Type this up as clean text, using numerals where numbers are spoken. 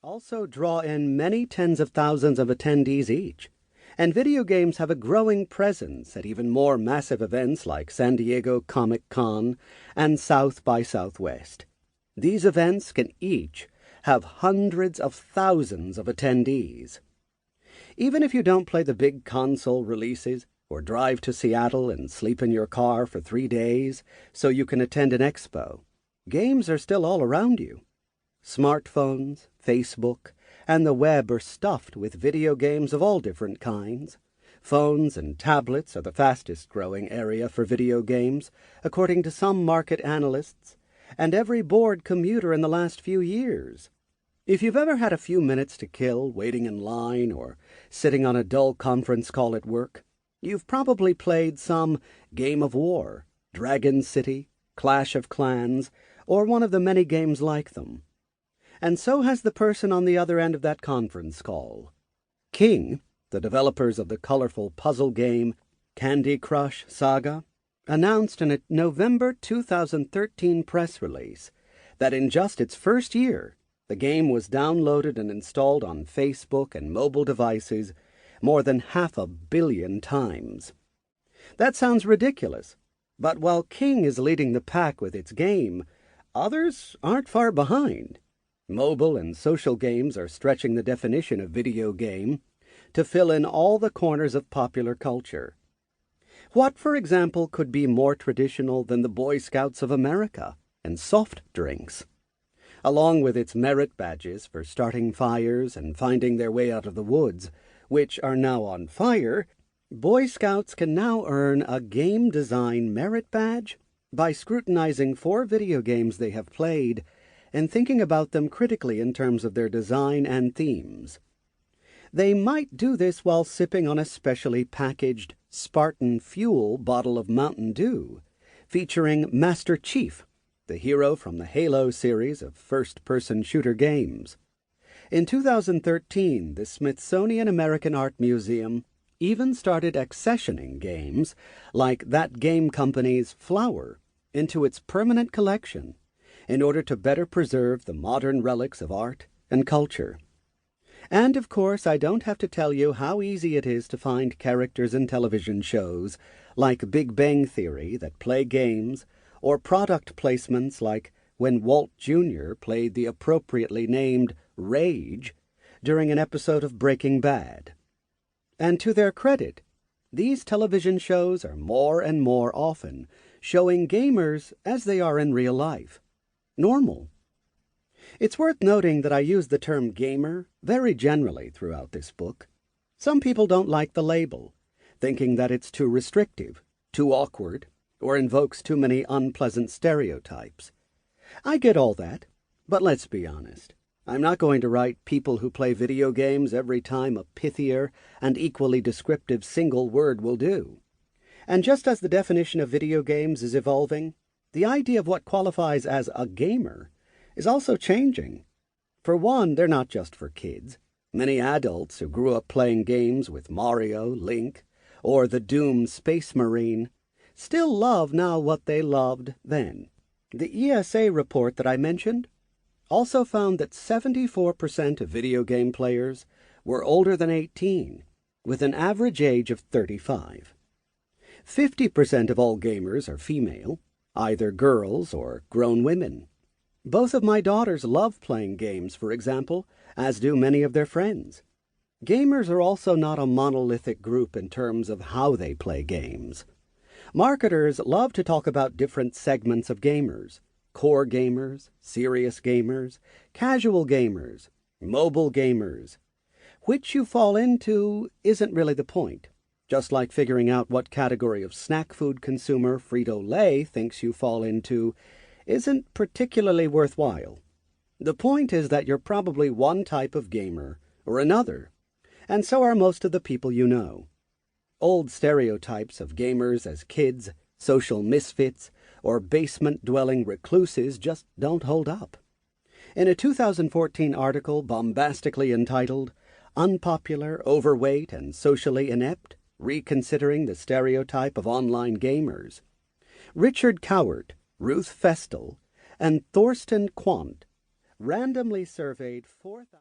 also draw in many tens of thousands of attendees each. And video games have a growing presence at even more massive events like San Diego Comic-Con and South by Southwest. These events can each have hundreds of thousands of attendees. Even if you don't play the big console releases or drive to Seattle and sleep in your car for 3 days so you can attend an expo, games are still all around you. Smartphones, Facebook, and the web are stuffed with video games of all different kinds. Phones and tablets are the fastest growing area for video games, according to some market analysts, and every bored commuter in the last few years. If you've ever had a few minutes to kill waiting in line or sitting on a dull conference call at work, you've probably played some Game of War, Dragon City, Clash of Clans, or one of the many games like them. And so has the person on the other end of that conference call. King, the developers of the colorful puzzle game Candy Crush Saga, announced in a November 2013 press release that in just its first year, the game was downloaded and installed on Facebook and mobile devices more than 500 million times. That sounds ridiculous, but while King is leading the pack with its game, others aren't far behind. Mobile and social games are stretching the definition of video game to fill in all the corners of popular culture. What, for example, could be more traditional than the Boy Scouts of America and soft drinks? Along with its merit badges for starting fires and finding their way out of the woods, which are now on fire, Boy Scouts can now earn a game design merit badge by scrutinizing 4 video games they have played and thinking about them critically in terms of their design and themes. They might do this while sipping on a specially packaged Spartan Fuel bottle of Mountain Dew, featuring Master Chief, the hero from the Halo series of first-person shooter games. In 2013, the Smithsonian American Art Museum even started accessioning games like that game company's Flower into its permanent collection in order to better preserve the modern relics of art and culture. And, of course, I don't have to tell you how easy it is to find characters in television shows like Big Bang Theory that play games, or product placements like when Walt Jr. played the appropriately named Rage during an episode of Breaking Bad. And to their credit, these television shows are more and more often showing gamers as they are in real life. Normal. It's worth noting that I use the term gamer very generally throughout this book. Some people don't like the label, thinking that it's too restrictive, too awkward, or invokes too many unpleasant stereotypes. I get all that, but let's be honest. I'm not going to write people who play video games every time a pithier and equally descriptive single word will do. And just as the definition of video games is evolving, the idea of what qualifies as a gamer is also changing. For one, they're not just for kids. Many adults who grew up playing games with Mario, Link, or the doomed Space Marine still love now what they loved then. The ESA report that I mentioned also found that 74% of video game players were older than 18, with an average age of 35. 50% of all gamers are female, either girls or grown women. Both of my daughters love playing games, for example, as do many of their friends. Gamers are also not a monolithic group in terms of how they play games. Marketers love to talk about different segments of gamers: core gamers, serious gamers, casual gamers, mobile gamers. Which you fall into isn't really the point. Just like figuring out what category of snack food consumer Frito-Lay thinks you fall into isn't particularly worthwhile. The point is that you're probably one type of gamer or another, and so are most of the people you know. Old stereotypes of gamers as kids, social misfits, or basement-dwelling recluses just don't hold up. In a 2014 article bombastically entitled "Unpopular, Overweight, and Socially Inept: Reconsidering the Stereotype of Online Gamers," Richard Cowart, Ruth Festal, and Thorsten Quandt randomly surveyed 4,000